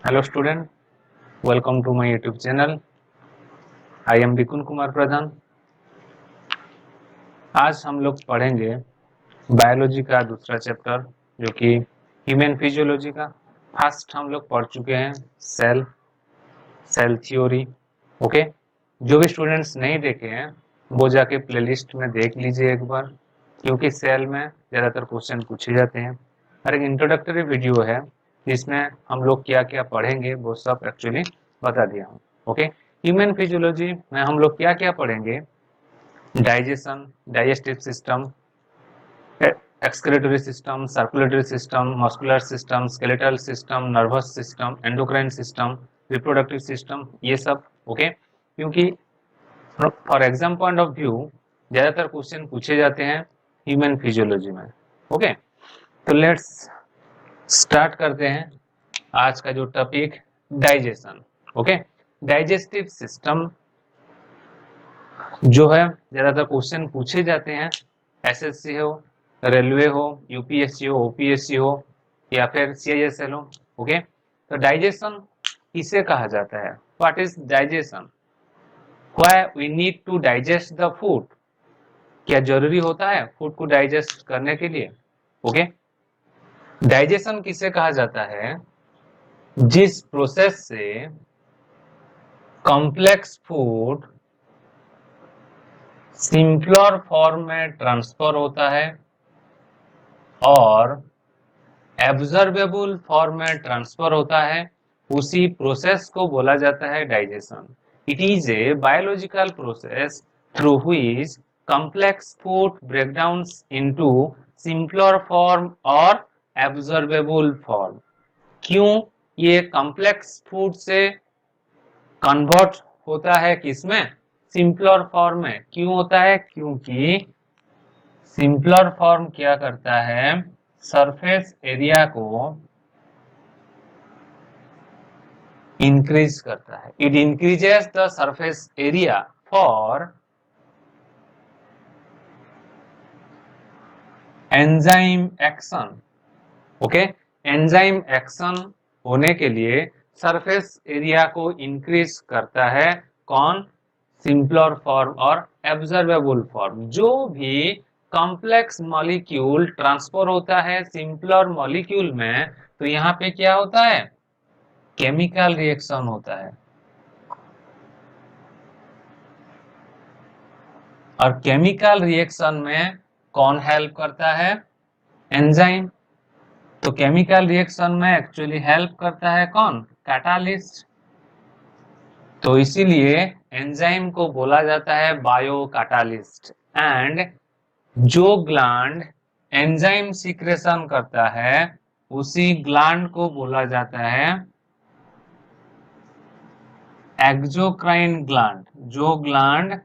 Hello student, welcome to my YouTube channel. I am Vikun Kumar Pradhan. आज हम लोग पढ़ेंगे बायोलॉजी का दूसरा चैप्टर जो कि ह्यूमन फिजियोलॉजी का। फर्स्ट हम लोग पढ़ चुके हैं सेल थ्योरी। ओके, जो भी स्टूडेंट्स नहीं देखे हैं वो जाके प्लेलिस्ट में देख लीजिए एक बार, क्योंकि सेल में ज़्यादातर क्वेश्चन पूछे जाते हैं। और एक इंट्रोडक्टरी वीडियो है जिसमें हम लोग क्या क्या पढ़ेंगे वो सब एक्चुअली बता दिया हूँ। ओके, ह्यूमन फिजियोलॉजी में हम लोग क्या क्या पढ़ेंगे? Digestion, digestive system, excretory system, circulatory system, muscular system, skeletal system, nervous system, endocrine system, reproductive system, ये सब। ओके, क्योंकि for exam point of view ज्यादातर क्वेश्चन पूछे जाते हैं ह्यूमन फिजियोलॉजी में। ओके, तो लेट्स स्टार्ट करते हैं आज का जो topic, digestion. Okay, digestive system जो है ज्यादातर क्वेश्चन पूछे जाते हैं, एसएससी हो, रेलवे हो, यूपीएससी हो, ओपीएससी हो या फिर सीआईएसएल हो। ओके, तो डाइजेशन किसे कहा जाता है? What is digestion? Why we need to digest the food? क्या जरूरी होता है फूड को डाइजेस्ट करने के लिए? ओके, डाइजेशन किसे कहा जाता है? जिस प्रोसेस से कॉम्प्लेक्स फूड सिंपलर फॉर्म में ट्रांसफर होता है और एब्जॉर्बेबल फॉर्म में ट्रांसफर होता है, उसी प्रोसेस को बोला जाता है digestion. It is a biological process through which complex food breakdowns into simpler form और absorbable form। क्यों ये complex food से कन्वर्ट होता है किसमें? सिंपलर फॉर्म में। क्यों होता है? क्योंकि सिंपलर फॉर्म क्या करता है? सरफेस एरिया को इंक्रीज करता है। It increases the surface area for enzyme action. Okay, enzyme action होने के लिए सरफेस एरिया को इंक्रीज करता है। कौन? सिंपलर फॉर्म और एब्जॉर्बेबल फॉर्म। जो भी कॉम्प्लेक्स मॉलिक्यूल ट्रांसफर होता है सिंपलर मॉलिक्यूल में, तो यहाँ पे क्या होता है? केमिकल रिएक्शन होता है। और केमिकल रिएक्शन में कौन हेल्प करता है? एंजाइम। तो केमिकल रिएक्शन में एक्चुअली हेल्प करता है कौन? कैटालिस्ट। तो इसीलिए एंजाइम को बोला जाता है बायो कैटालिस्ट। एंड जो ग्लैंड एंजाइम सीक्रेशन करता है उसी ग्लैंड को बोला जाता है एक्सोक्राइन ग्लैंड। जो ग्लैंड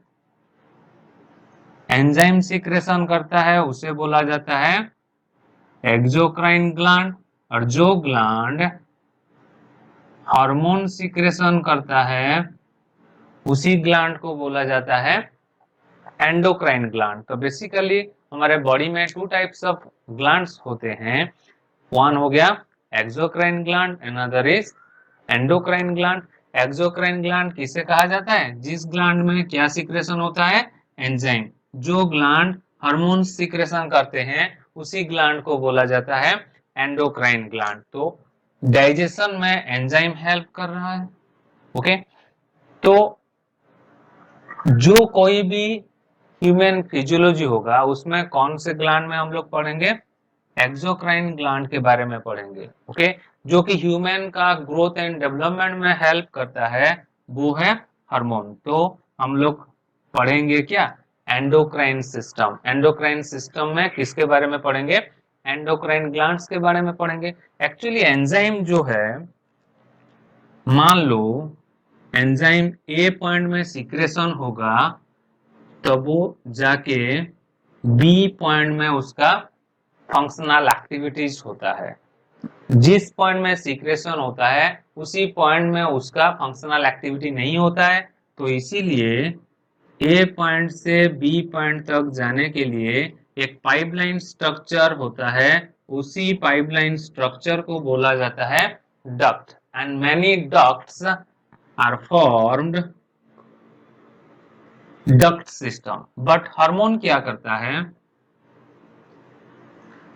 एंजाइम सीक्रेशन करता है उसे बोला जाता है एक्सोक्राइन ग्लैंड। और जो ग्लैंड हार्मोन सीक्रेशन करता है उसी ग्लैंड को बोला जाता है एंडोक्राइन ग्लैंड। तो बेसिकली हमारे बॉडी में टू टाइप्स ऑफ ग्लैंड्स होते हैं। वन हो गया exocrine gland, another is endocrine gland. Exocrine gland किसे कहा जाता है? जिस ग्लैंड में क्या सीक्रेशन होता है? एंजाइम। जो ग्लैंड हार्मोन सीक्रेशन करते हैं उसी ग्लैंड को बोला जाता है एंडोक्राइन ग्लैंड। तो डाइजेशन में एंजाइम हेल्प कर रहा है। ओके, तो जो कोई भी ह्यूमन फिजियोलॉजी होगा उसमें कौन से ग्लैंड में हम लोग पढ़ेंगे? एक्सोक्राइन ग्लैंड के बारे में पढ़ेंगे। ओके, जो कि ह्यूमन का ग्रोथ एंड डेवलपमेंट में हेल्प करता है, वो है हार्मोन। तो हम लोग पढ़ेंगे क्या? Endocrine system. एंडोक्राइन सिस्टम में किसके बारे में पढ़ेंगे? एंडोक्राइन ग्लैंड्स के बारे में पढ़ेंगे। एक्चुअली एंजाइम जो है, मान लो एंजाइम ए पॉइंट में सीक्रेशन होगा तो वो जाके बी पॉइंट में उसका फंक्शनल एक्टिविटीज होता है। जिस पॉइंट में सीक्रेशन होता है उसी पॉइंट में उसका फंक्शनल एक्टिविटी नहीं होता है। तो इसीलिए ए पॉइंट से बी पॉइंट तक जाने के लिए एक पाइपलाइन स्ट्रक्चर होता है। उसी पाइपलाइन स्ट्रक्चर को बोला जाता है duct. and many ducts are formed duct system. But hormone क्या करता है,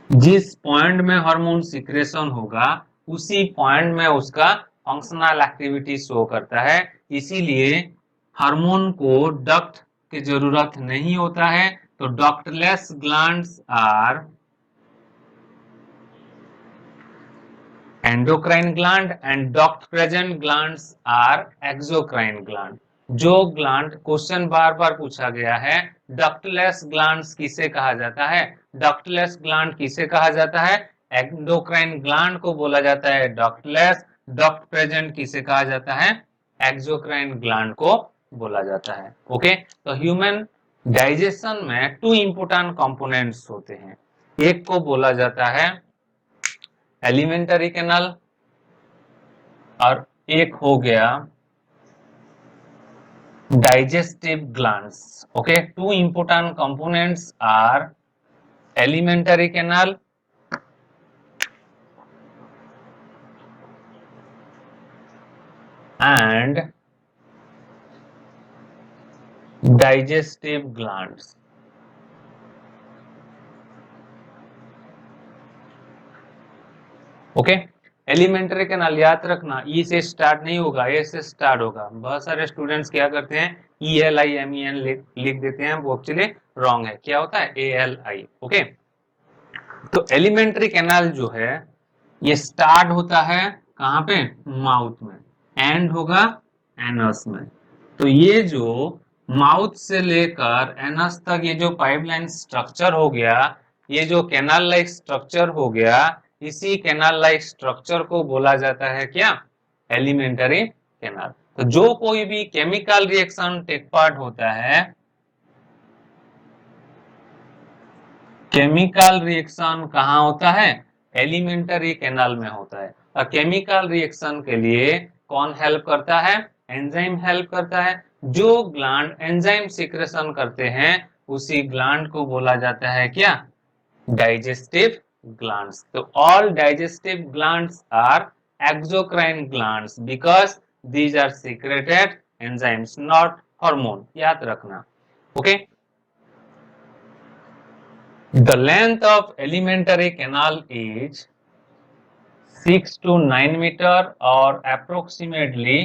जिस पॉइंट में हार्मोन सिक्रेशन होगा उसी पॉइंट में उसका फंक्शनल एक्टिविटी शो करता है, इसीलिए हार्मोन को डक्ट की जरूरत नहीं होता है। तो ductless glands are endocrine gland and duct present glands are exocrine gland. जो ग्लैंड क्वेश्चन बार बार पूछा गया है, डक्टलेस ग्लैंड्स किसे कहा जाता है, डक्टलेस ग्लैंड किसे कहा जाता है, एंडोक्राइन ग्लैंड को बोला जाता है डक्टलेस। डक्ट प्रेजेंट किसे कहा जाता है, एक्सोक्राइन ग्लैंड को बोला जाता है। ओके, तो ह्यूमन डाइजेशन में टू इंपोर्टेंट कंपोनेंट्स होते हैं, एक को बोला जाता है एलिमेंटरी कैनाल और एक हो गया digestive glands. Okay, two important components are alimentary canal and digestive glands. Okay, alimentary canal याद रखना, ई से स्टार्ट नहीं होगा, ए से स्टार्ट होगा। बहुत सारे स्टूडेंट्स क्या करते हैं, ELIMEN लिख देते हैं, वो एक्चुअली रॉन्ग है। क्या होता है, ALI। ओके, तो एलिमेंट्री कैनाल जो है ये स्टार्ट होता है कहां पे, माउथ में, एंड होगा एनस में। तो ये जो माउथ से लेकर एनस तक ये जो पाइपलाइन स्ट्रक्चर हो गया, ये जो कैनाल लाइक स्ट्रक्चर हो गया, इसी कैनाल लाइक स्ट्रक्चर को बोला जाता है क्या, एलिमेंटरी कैनाल। तो जो कोई भी केमिकल रिएक्शन टेक पार्ट होता है, केमिकल रिएक्शन कहाँ होता है, एलिमेंटरी कैनाल में होता है। और केमिकल रिएक्शन के लिए कौन हेल्प करता है, एंजाइम हेल्प करता है। जो ग्लैंड एंजाइम सिक्रेशन करते हैं उसी ग्लैंड को बोला जाता है क्या, डाइजेस्टिव ग्लैंड्स। तो all digestive glands are exocrine glands because these are secreted enzymes not hormone, याद रखना। Okay, the length of alimentary canal is 6 to 9 meter or approximately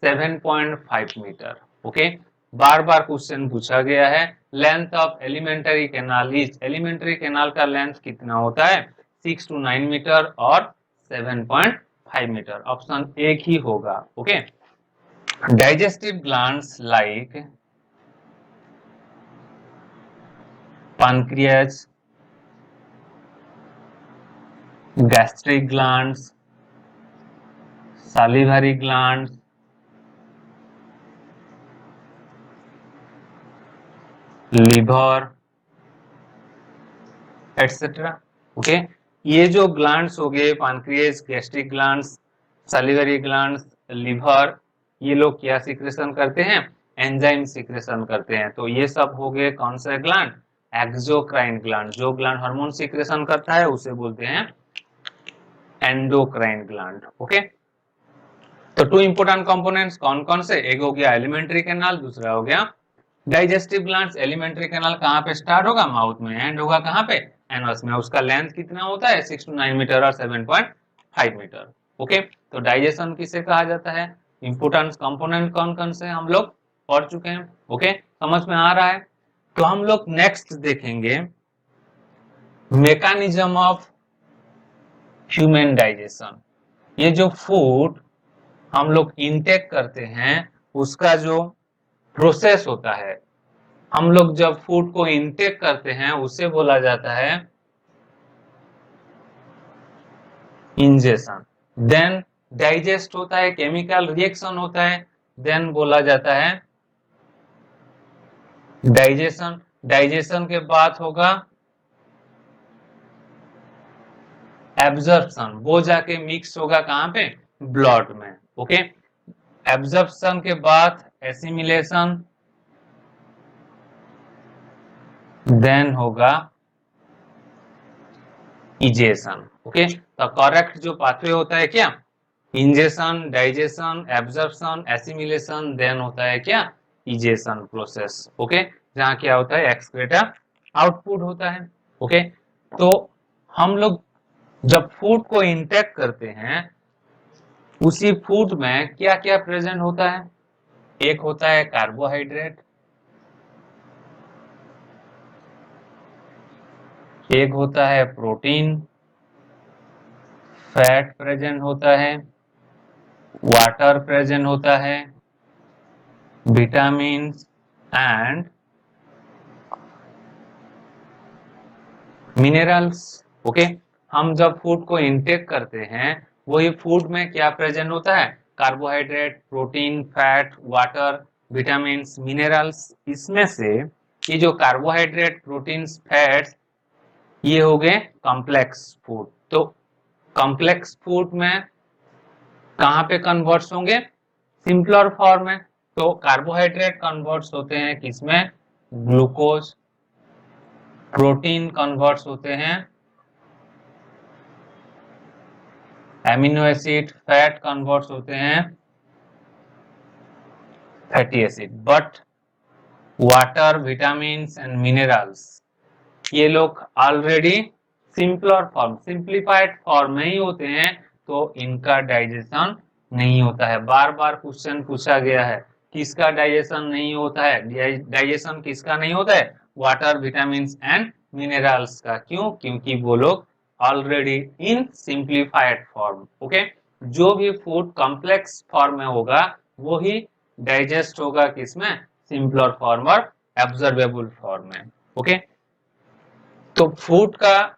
7.5 meter. Okay, बार बार क्वेश्चन पूछा गया है, length of elementary canal is, elementary canal का length कितना होता है, 6 to 9 मीटर और 7.5 मीटर। ऑप्शन एक ही होगा। Okay, digestive glands like pancreas, gastric glands, salivary glands, liver etcetera. Okay, ये जो ग्लैंड्स हो गए, pancreas, gastric glands, salivary glands, liver, ये लोग क्या सिक्रेशन करते हैं, एंजाइम सिक्रेशन करते हैं। तो ये सब हो गए कौन से ग्लैंड, एक्सोक्राइन ग्लैंड। जो ग्लैंड हार्मोन सिक्रेशन करता है उसे बोलते हैं एंडोक्राइन ग्लैंड। ओके, तो टू इंपोर्टेंट कंपोनेंट्स कौन कौन से, एक हो गया एलिमेंट्री कैनाल, दूसरा हो गया डाइजेस्टिव ग्लैंड्स। एलिमेंट्री कैनाल कहां पे स्टार्ट होगा, माउथ में, एंड होगा कहां पे, एनस में। उसका लेंथ कितना होता है, 6 to 9 मीटर और 7.5 मीटर। ओके, तो डाइजेशन किसे कहा जाता है, इंपोर्टेंट कंपोनेंट कौन कौन से हम लोग पढ़ चुके हैं। ओके, समझ में आ रहा है। तो हम लोग नेक्स्ट देखेंगे मैकेनिज्म ऑफ ह्यूमन डाइजेशन। ये जो फूड हम लोग इनटेक करते हैं उसका जो प्रोसेस होता है, हम लोग जब फूड को इनटेक करते हैं उसे बोला जाता है इंजेशन। देन डाइजेस्ट होता है, केमिकल रिएक्शन होता है, देन बोला जाता है डाइजेशन। डाइजेशन के बाद होगा एब्जॉर्प्शन, वो जाके मिक्स होगा कहां पे, ब्लड में। ओके, एब्जॉर्प्शन के बाद एसिमिलेशन, देन होगा इजेशन। ओके, तो करेक्ट जो पाथवे होता है क्या, ingestion, digestion, absorption, assimilation, then होता है क्या, इजेशन प्रोसेस। ओके, जहां क्या होता है, एक्सक्रेटा आउटपुट होता है। ओके, तो हम लोग जब फूड को इंटेक करते हैं, उसी फूड में क्या क्या प्रेजेंट होता है, एक होता है कार्बोहाइड्रेट, एक होता है प्रोटीन, फैट प्रेजेंट होता है, वाटर प्रेजेंट होता है, विटामिन एंड मिनरल्स। ओके, हम जब फूड को इंटेक करते हैं, वही फूड में क्या प्रेजेंट होता है, carbohydrate, protein, fat, water, vitamin, minerals. इसमें से ये जो कार्बोहाइड्रेट, प्रोटीन, फैट्स, ये हो गए कॉम्प्लेक्स फूड। तो कॉम्प्लेक्स फूड में कहां पे कन्वर्ट्स होंगे, सिंपलर फॉर्म में। तो कार्बोहाइड्रेट कन्वर्ट्स होते हैं किसमें, ग्लूकोज, प्रोटीन कन्वर्ट्स होते हैं एमिनो एसिड, फैट कन्वर्ट्स होते हैं fatty acid. But water, vitamin and minerals, ये लोग already simpler form, simplified form में ही होते हैं, तो इनका डाइजेशन नहीं होता है। बार बार क्वेश्चन पूछा गया है, किसका डाइजेशन नहीं होता है, डाइजेशन किसका नहीं होता है, वाटर, विटामिन एंड मिनरल्स का। क्यों, क्योंकि वो लोग already in simplified form. Okay, जो भी फूड कॉम्प्लेक्स फॉर्म में होगा, वो ही डाइजेस्ट होगा किसमें, सिंपलर फॉर्म और एब्जॉर्बेबल फॉर्म में। ओके, तो फूड का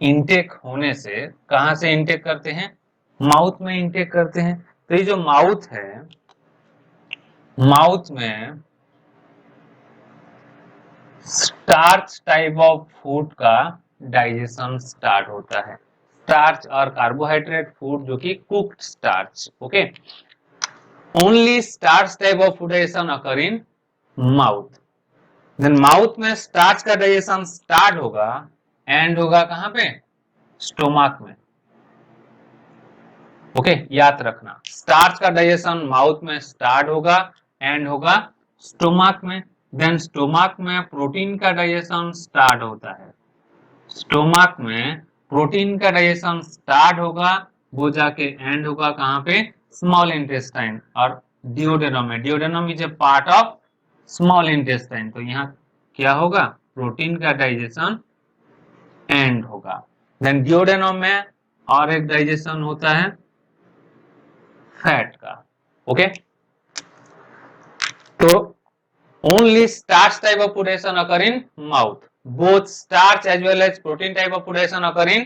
इंटेक होने से कहां से इंटेक करते हैं, माउथ में इंटेक करते हैं। तो ये जो माउथ है, माउथ में स्टार्च टाइप ऑफ फूड का डाइजेशन स्टार्ट होता है। स्टार्च और कार्बोहाइड्रेट फूड जो कि cooked starch. Okay, only starch type of food digestion occur in mouth. Then mouth में स्टार्च का डाइजेशन स्टार्ट होगा, एंड होगा कहां पे, स्टोमक में। ओके, याद रखना, स्टार्च का डाइजेशन माउथ में स्टार्ट होगा, एंड होगा स्टोमक में। देन स्टोमक में प्रोटीन का डाइजेशन स्टार्ट होता है, स्टोमक में प्रोटीन का डाइजेशन स्टार्ट होगा, वो जाके एंड होगा कहां पे, स्मॉल इंटेस्टाइन और डिओडेनम में। Duodenum is a part of small intestine. तो यहाँ क्या होगा, प्रोटीन का डाइजेशन एंड होगा। देन डिओडेनम में और एक डाइजेशन होता है फैट का। ओके, तो only starch type of food digestion occur in mouth. Both starch as well as protein type of food digestion occur in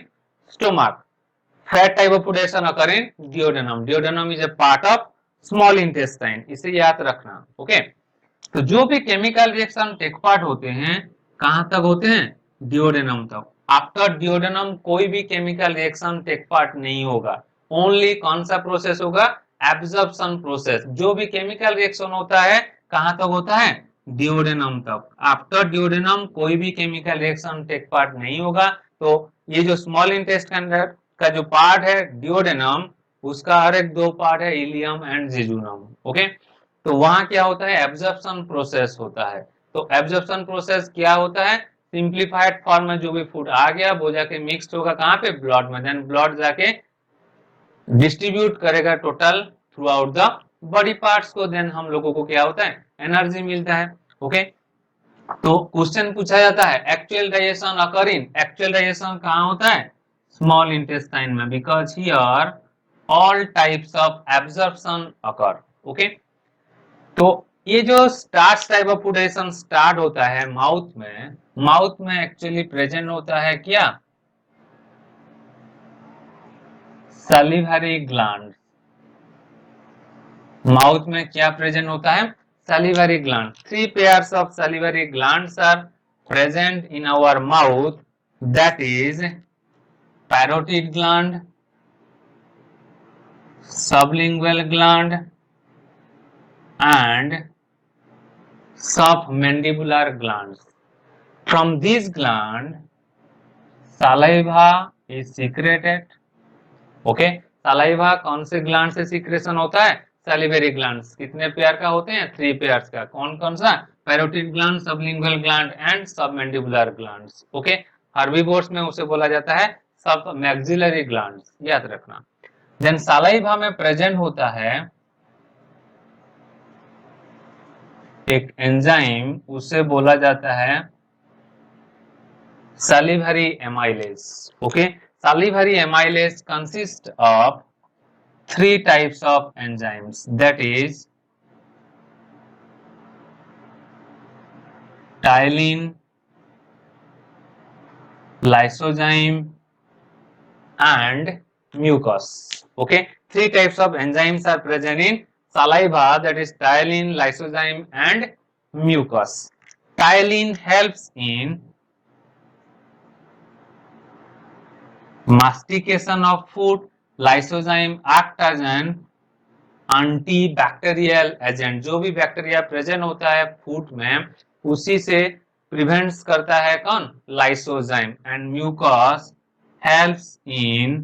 stomach. Fat type of food digestion occur in duodenum. Duodenum is a part of small intestine. इसे याद रखना। Okay, तो जो भी chemical reaction take part होते हैं, कहां तक होते हैं, डिओडेनम तक। आफ्टर डिओडेनम कोई भी केमिकल रिएक्शन टेक पार्ट नहीं होगा। ओनली कौन सा प्रोसेस होगा, एब्जॉर्प्शन प्रोसेस। जो भी केमिकल रिएक्शन होता है कहां तक होता है, डिओडेनम तक। आफ्टर डिओडेनम कोई भी केमिकल रिएक्शन टेक पार्ट नहीं होगा। तो ये जो स्मॉल इंटेस्टाइन का जो पार्ट है डिओडेनम, उसका हर एक दो पार्ट है, इलियम एंड जेजुनम। ओके, तो वहां क्या होता है, एब्जॉर्प्शन प्रोसेस होता है। तो एब्जॉर्प्शन प्रोसेस क्या होता है, सिंप्लीफाइड फॉर्म में जो भी फूड आ गया वो जाके मिक्स होगा कहां पे, ब्लड में। देन ब्लड जाके डिस्ट्रीब्यूट करेगा total through out the body parts को। देन हम लोगों को क्या होता है, एनर्जी मिलता है। ओके, तो क्वेश्चन पूछा जाता है एक्चुअल डाइजेशन अकर इन, एक्चुअल डाइजेशन कहां होता है, स्मॉल इंटेस्टाइन में, because here all types of absorption occur. Okay, तो ये जो starch type of food digestion start होता है माउथ में, माउथ में एक्चुअली प्रेजेंट होता है क्या, सैलिवरी ग्लैंड। माउथ में क्या प्रेजेंट होता है, salivary gland. Three pairs of salivary glands are present in our mouth, that is parotid gland, sublingual gland and submandibular glands. From this gland, saliva is secreted. Okay, saliva कौन से gland से secretion होता है? Salivary glands. कितने pair का होते हैं? 3 pairs का। कौन कौन सा? Parotid gland, sublingual gland and submandibular glands. Okay, herbivores में उसे बोला जाता है सब मैक्सिलरी ग्लैंड्स, याद रखना। देन सलाइवा में प्रेजेंट होता है एक एंजाइम, उसे बोला जाता है salivary amylase. Okay, salivary amylase consists of 3 types of enzymes, that is ptyalin, lysozyme and mucus. Okay, 3 types of enzymes are present in saliva, that is ptyalin, lysozyme and mucus. Ptyalin helps in mastication of food. Lysozyme act as an antibacterial agent, जो भी bacteria present होता है food में उसी से prevents करता है कौन? Lysozyme. And mucus helps in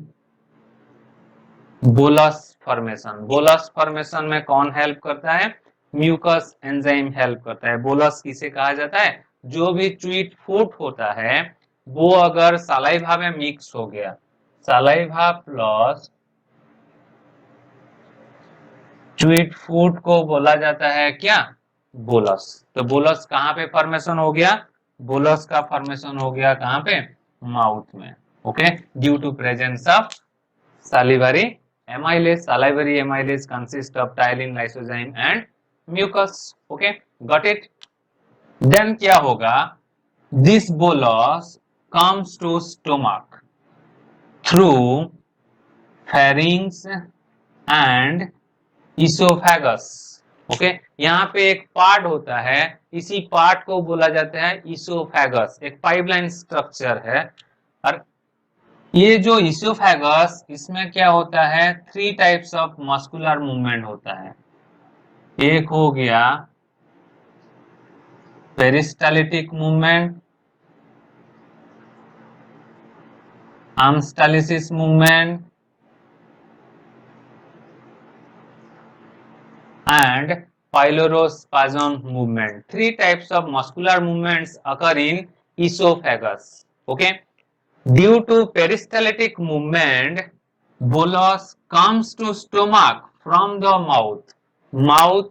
bolus formation. Bolus formation में कौन हेल्प करता है? म्यूकस एंजाइम हेल्प करता है। बोलस किसे कहा जाता है? जो भी च्यूइड फूड होता है वो अगर सलाइवा में मिक्स हो गया, सलाइवा प्लस च्यूइड फूड को बोला जाता है क्या? बोलस। तो बोलस कहां पे फॉर्मेशन हो गया? बोलस का फॉर्मेशन हो गया कहां पे? माउथ में। Okay, due to presence of salivary amylase. Salivary amylase consists of ptyalin, lysozyme and mucus. Okay, got it? Then क्या होगा? This bolus comes to stomach through pharynx and oesophagus. Okay, यहाँ पे एक पार्ट होता है, इसी part को बोला जाता है इसोफेगस। एक पाइपलाइन स्ट्रक्चर है, और ये जो इसोफेगस, इसमें क्या होता है? 3 टाइप्स ऑफ मस्कुलर मूवमेंट होता है। एक हो गया peristaltic movement, antiperistalsis movement and pylospasm movement. 3 types of muscular movements occur in esophagus. Okay, due to peristaltic movement, bolus comes to stomach from the mouth. Mouth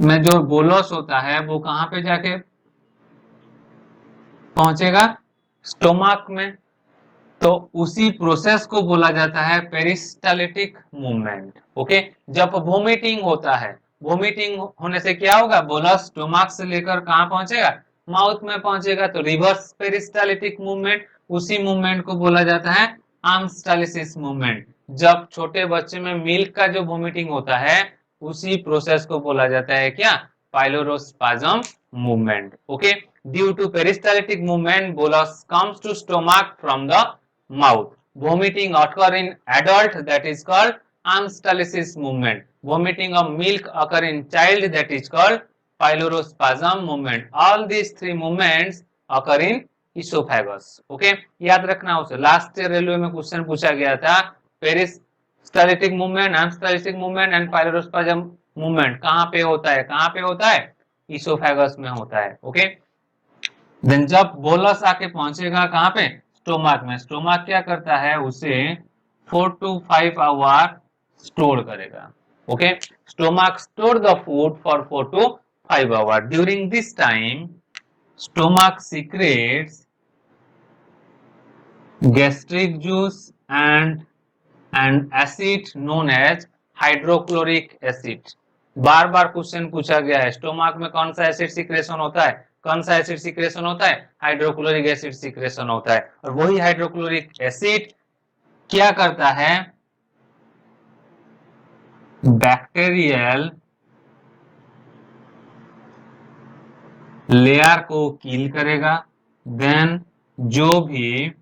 में जो bolus होता है वो कहां पे जाके पहुंचेगा? स्टोमक में। तो उसी प्रोसेस को बोला जाता है पेरिस्टालिटिक मूवमेंट। ओके, जब वोमिटिंग होता है, वोमिटिंग होने से क्या होगा? बोलस स्टोमक से लेकर कहां पहुंचेगा? माउथ में पहुंचेगा। तो रिवर्स पेरिस्टालिटिक मूवमेंट, उसी मूवमेंट को बोला जाता है आर्मस्टालिसिस मूवमेंट। जब छोटे बच्चे में मिल्क का जो वोमिटिंग होता है उसी प्रोसेस को बोला जाता है क्या? Pylorospasm movement. Okay, due to peristaltic movement, bolus comes to stomach from the mouth. Vomiting occur in adult, that is called armstalysis movement. Vomiting of milk occur in child, that is called pylospasm movement. All these 3 movements occur in esophagus. Okay, याद रखना। उसे last railway में question पूछा गया था, peristaltic movement, antiperistalsis movement and pylorospasm movement कहां पे होता है? कहां पे होता है? इसोफेगस में होता है। ओके, देन जब बोलस आके पहुंचेगा कहां पे? स्टोमक में। स्टोमक क्या करता है? उसे 4 to 5 आवर स्टोर करेगा। Okay, stomach store the food for 4 to 5 hour. During this time stomach secretes gastric juice and acid known as hydrochloric acid. बार बार क्वेश्चन पूछा गया है, स्टोमक में कौन सा एसिड सीक्रेशन होता है? कौन सा एसिड सीक्रेशन होता है? हाइड्रोक्लोरिक एसिड सीक्रेशन होता है। और वही हाइड्रोक्लोरिक एसिड क्या करता है? बैक्टीरियल लेयर को किल करेगा। देन जो भी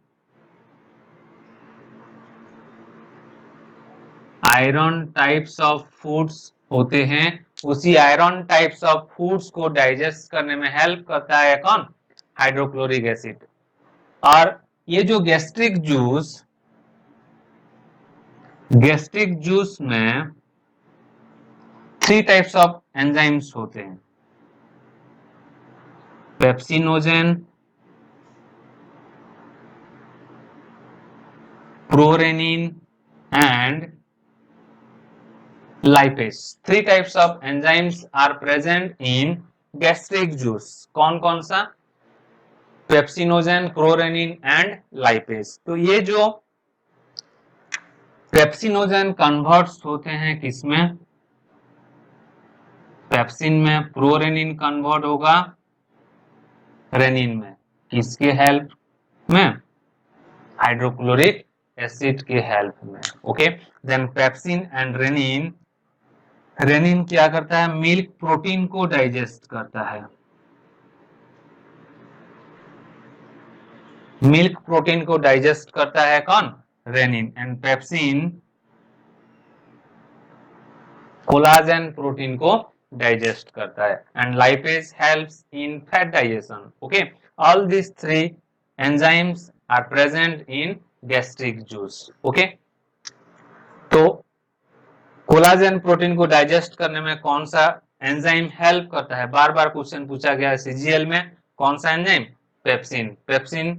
आयरन टाइप्स ऑफ फूड्स होते हैं उसी आयरन टाइप्स ऑफ फूड्स को डाइजेस्ट करने में हेल्प करता है कौन? Hydrochloric acid. और ये जो गैस्ट्रिक जूस गैस्ट्रिक जूस में 3 टाइप्स ऑफ एंजाइम्स होते हैं, pepsinogen, prorennin and lipase. 3 types of enzymes are present in gastric juice. कौन कौन सा? Pepsinogen, prorennin and lipase. तो ये जो पेप्सिनोजेन कन्वर्ट्स होते हैं किसमें? पेप्सिन में। प्रोरेनिन कन्वर्ट होगा रेनिन में। किसके हेल्प में? हाइड्रोक्लोरिक एसिड के हेल्प में। Okay, then pepsin and rennin, rennin क्या करता है? मिल्क प्रोटीन को डाइजेस्ट करता है, मिल्क प्रोटीन को डाइजेस्ट करता है कौन? Rennin. And pepsin collagen protein को डाइजेस्ट करता है। And lipase helps in fat digestion. Okay, all this 3 enzymes are present in gastric juice. Okay, तो कोलाजन प्रोटीन को डाइजेस्ट करने में कौन सा एंजाइम हेल्प करता है? बार बार क्वेश्चन पूछा गया है सीजीएल में, कौन सा एंजाइम? पेप्सिन। पेप्सिन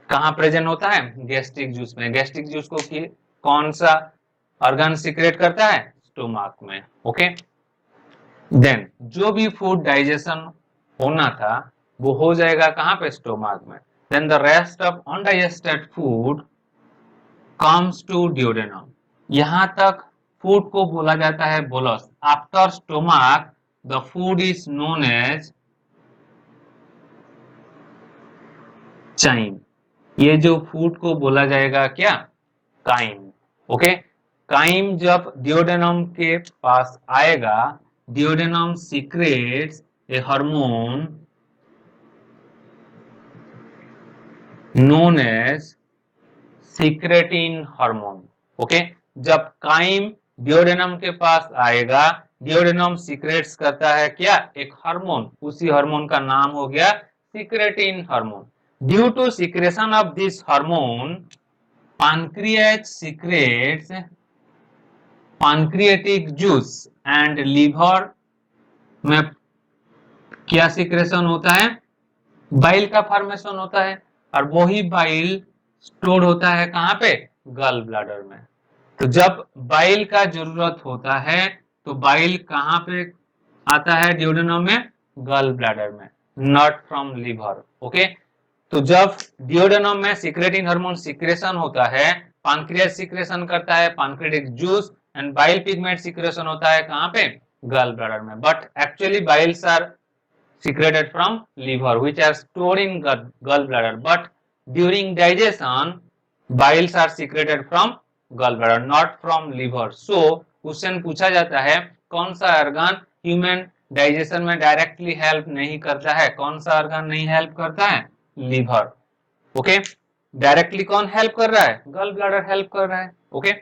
कहां प्रेजेंट होता है? गैस्ट्रिक जूस में। गैस्ट्रिक जूस को कौन सा ऑर्गन सीक्रेट करता है? स्टोमक में। ओके, देन जो भी फूड डाइजेशन होना था वो हो जाएगा कहां पे? स्टोमक में। Then the rest of undigested food comes to duodenum. यहां तक फूड को बोला जाता है bolus. After stomach the food is known as chyme. ये जो फूड को बोला जाएगा क्या? काइम। ओके, काइम जब डियोडेनम के पास आएगा, duodenum secretes a hormone known as secretin hormone. Okay, जब काइम डियोडेनम के पास आएगा, डियोडेनम सीक्रेट्स करता है क्या? एक हार्मोन। उसी हार्मोन का नाम हो गया secretin hormone. Due to secretion of this hormone, pancreas secretes pancreatic juice and liver में क्या सीक्रेशन होता है? बाइल का फॉर्मेशन होता है, और वही बाइल स्टोर होता है कहां पे? गल ब्लैडर में। तो जब बाइल का जरूरत होता है तो बाइल कहां पे आता है? ड्यूडेनम में, गल ब्लैडर में, नॉट फ्रॉम लिवर। ओके, तो जब डियोडेनम में सीक्रेटिन हार्मोन सीक्रेशन होता है, पानक्रियास सीक्रेशन करता है pancreatic juice, and bile pigment secretion होता है कहां पे? गल ब्लैडर में। But actually biles are secreted from liver which are stored in gallbladder, but during digestion biles are secreted from gallbladder, not from liver. So question पूछा जाता है कौन सा ऑर्गन ह्यूमन डाइजेशन में डायरेक्टली हेल्प नहीं करता है? कौन सा ऑर्गन नहीं हेल्प करता है? लीवर। ओके, डायरेक्टली कौन हेल्प कर रहा है? गल ब्लैडर हेल्प कर रहा है। ओके,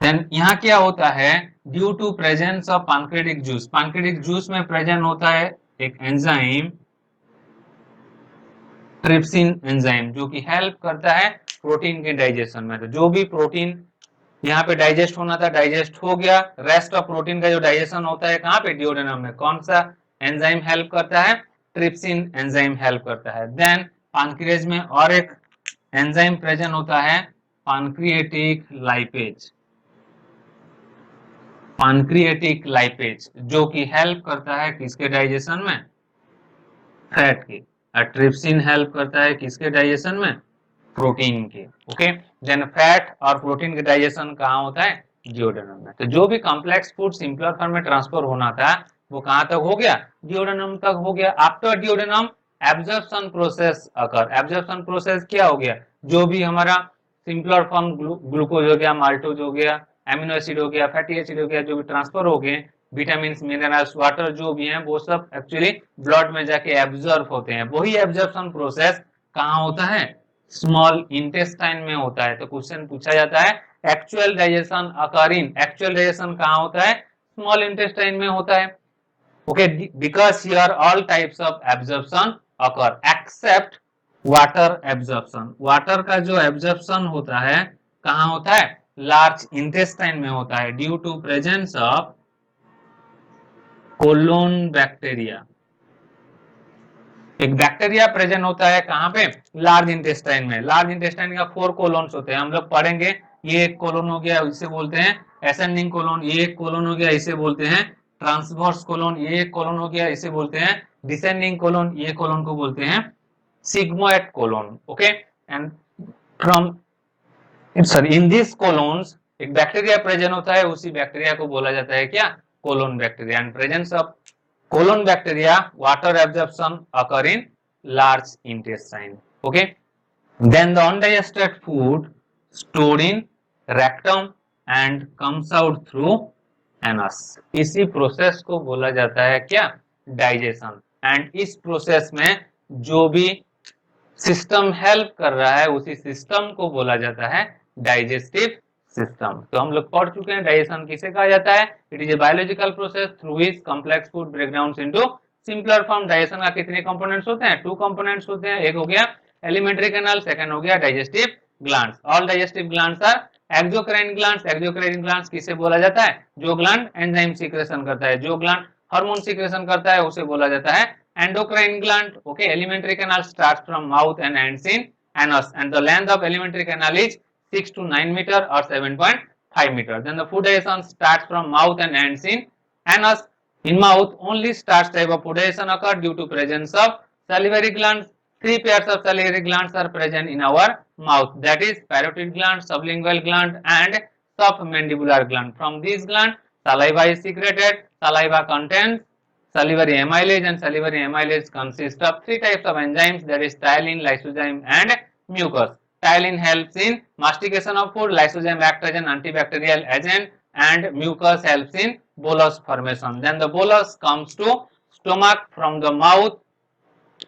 देन यहाँ क्या होता है? Due to presence of pancreatic juice, pancreatic juice में प्रेजेंट होता है एक एंजाइम ट्रिप्सिन एंजाइम, जो कि हेल्प करता है प्रोटीन के डाइजेशन में। तो जो भी प्रोटीन यहाँ पे डाइजेस्ट होना था डाइजेस्ट हो गया। रेस्ट ऑफ प्रोटीन का जो डाइजेशन होता है कहाँ पे? डियोडेनम में। कौन सा एंजाइम हेल्प करता है? ट्रिप्सिन एंजाइम हेल्प करता है। देन पैंक्रियाज में और एक एंजाइम प्रेजेंट होता है, पैंक्रियाटिक लाइपेज। पैंक्रियाटिक लाइपेज जो कि हेल्प करता है किसके डाइजेशन में? फैट के। ट्रिप्सिन हेल्प करता है किसके डाइजेशन में? प्रोटीन के। ओके, देन फैट और प्रोटीन के डाइजेशन कहाँ होता है? डियोडेनम में। तो जो भी कॉम्प्लेक्स फूड सिंपलर फॉर्म में ट्रांसफर होना था वो कहां तक हो गया? डियोडेनम तक हो गया। After duodenum absorption process occur. Absorption process क्या हो गया? जो भी हमारा सिंपलर फॉर्म ग्लूकोज हो गया, माल्टोज हो गया, एमिनो एसिड हो गया, फैटी एसिड हो गया, जो भी ट्रांसफर हो गए, विटामिन मिनरल्स वाटर जो भी हैं वो सब एक्चुअली ब्लड में जाके एब्जॉर्ब होते हैं। वही एब्जॉर्प्शन प्रोसेस कहाँ होता है? स्मॉल इंटेस्टाइन में होता है। तो क्वेश्चन पूछा जाता है actual digestion occurring, actual digestion कहाँ होता है? स्मॉल इंटेस्टाइन में होता है। Okay, because here all types of absorption occur except water absorption. Water का जो एब्जॉर्प्शन होता है कहाँ होता है? लार्ज इंटेस्टाइन में होता है due to presence of colon bacteria. एक बैक्टीरिया प्रेजेंट होता है कहां पे? लार्ज इंटेस्टाइन में। लार्ज इंटेस्टाइन का 4 कोलोन्स होते हैं, हम लोग पढ़ेंगे। ये एक कोलोन हो गया, इसे बोलते हैं एसेंडिंग कोलोन। ये एक कोलोन हो गया, इसे बोलते हैं ट्रांसवर्स कोलोन। ये एक कोलोन हो गया, इसे बोलते हैं डिसेंडिंग कोलोन। ये कोलोन को बोलते हैं sigmoid colon. Okay, and from sorry in this colons एक बैक्टीरिया प्रेजेंट होता है, उसी बैक्टीरिया को बोला जाता है क्या? Colon bacteria. And presence of colon bacteria water absorption occur in large intestine. Okay, then the undigested food stored in rectum and comes out through anus. इसी प्रोसेस को बोला जाता है क्या? डाइजेशन। एंड इस प्रोसेस में जो भी सिस्टम हेल्प कर रहा है उसी सिस्टम को बोला जाता है डाइजेस्टिव सिस्टम। तो हम लोग पढ़ चुके हैं डाइजेशन किसे कहा जाता है। It is a biological process through which complex food break down into simpler form. Digestion का कितने कंपोनेंट्स होते हैं? 2 कंपोनेंट्स होते हैं। एक हो गया एलिमेंट्री कैनाल, सेकंड हो गया digestive glands. All digestive glands are exocrine glands. Exocrine glands किसे बोला जाता है? जो ग्लैंड एंजाइम सीक्रेशन करता है, जो ग्लैंड हार्मोन सीक्रेशन करता है, उसे बोला जाता है endocrine gland. Okay, alimentary canal starts from mouth and ends in anus, and the length of alimentary canal is 6 to 9 meter or 7.5 meter. Then the food digestion starts from mouth and ends in anus. In mouth, only starch type of food digestion occur due to presence of salivary glands. 3 pairs of salivary glands are present in our mouth, that is parotid gland, sublingual gland and submandibular gland. From these glands, saliva is secreted. Saliva contains salivary amylase, and salivary amylase consists of 3 types of enzymes, that is ptyalin, lysozyme and mucus. Ptyalin helps in mastication of food, lysozyme acts as an antibacterial agent and mucus helps in bolus formation. Then the bolus comes to stomach from the mouth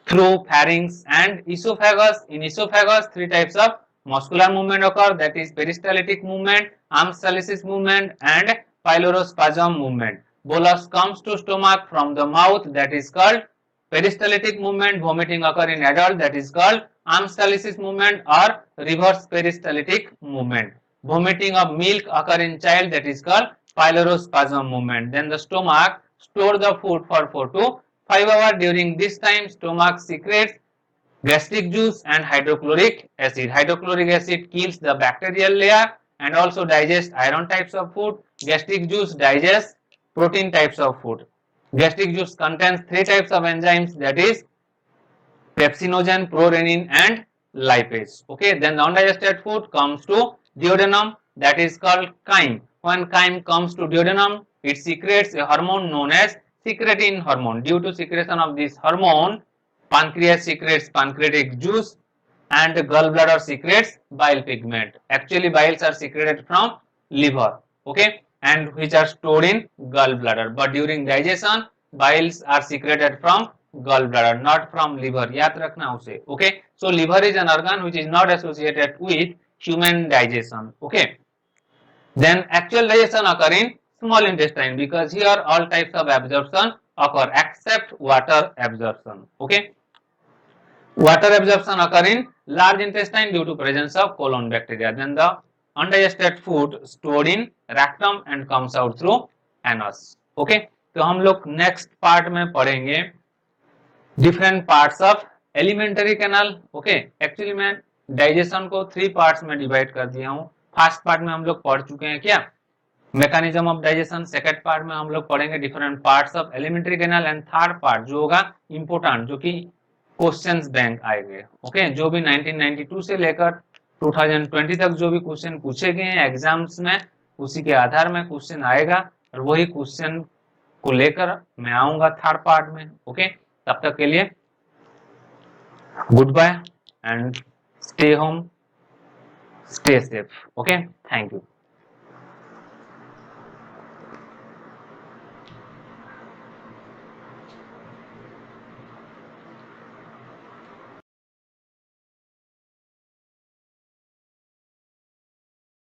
through pharynx and esophagus. In esophagus 3 types of muscular movement occur, that is peristaltic movement, arms salicis movement and pylorospasm movement. Bolus comes to stomach from the mouth, that is called peristaltic movement. Vomiting occur in adult, that is called arms salicis movement or reverse peristaltic movement. Vomiting of milk occur in child, that is called pylorospasm movement. Then the stomach store the food for 4 to 5 hours. During this time stomach secretes gastric juice and hydrochloric acid. Hydrochloric acid kills the bacterial layer and also digests iron types of food. Gastric juice digests protein types of food. Gastric juice contains 3 types of enzymes, that is pepsinogen, prorenin and lipase. Okay, then the undigested food comes to duodenum, that is called chyme. When chyme comes to duodenum, it secretes a hormone known as secretin hormone. Due to secretion of this hormone, pancreas secretes pancreatic juice and gallbladder secretes bile pigment. Actually biles are secreted from liver, okay, and which are stored in gallbladder, but during digestion biles are secreted from gallbladder, not from liver. याद रखना उसे. Okay, so liver is an organ which is not associated with human digestion. Okay, then actual digestion occur in small intestine, because here all types of absorption occur except water absorption. Okay, water absorption occur in large intestine due to presence of colon bacteria. Then the undigested food stored in rectum and comes out through anus. Okay, तो हम लोग next part में पढ़ेंगे different parts of elementary canal. Okay, actually मैं digestion को 3 parts में divide कर दिया हूं. फर्स्ट पार्ट में हम लोग पढ़ चुके हैं क्या? Mechanism of digestion. Second part में हम लोग पढ़ेंगे different parts of elementary canal. And third part जो होगा इंपोर्टेंट, जो कि क्वेश्चंस बैंक आएंगे. ओके, जो भी 1992 से लेकर 2020 तक जो भी क्वेश्चन पूछे गए हैं एग्जाम्स में, उसी के आधार में क्वेश्चन आएगा और वही क्वेश्चन को लेकर मैं आऊंगा थर्ड पार्ट में. ओके, तब तक के लिए goodbye and stay home, stay safe. Okay, thank you.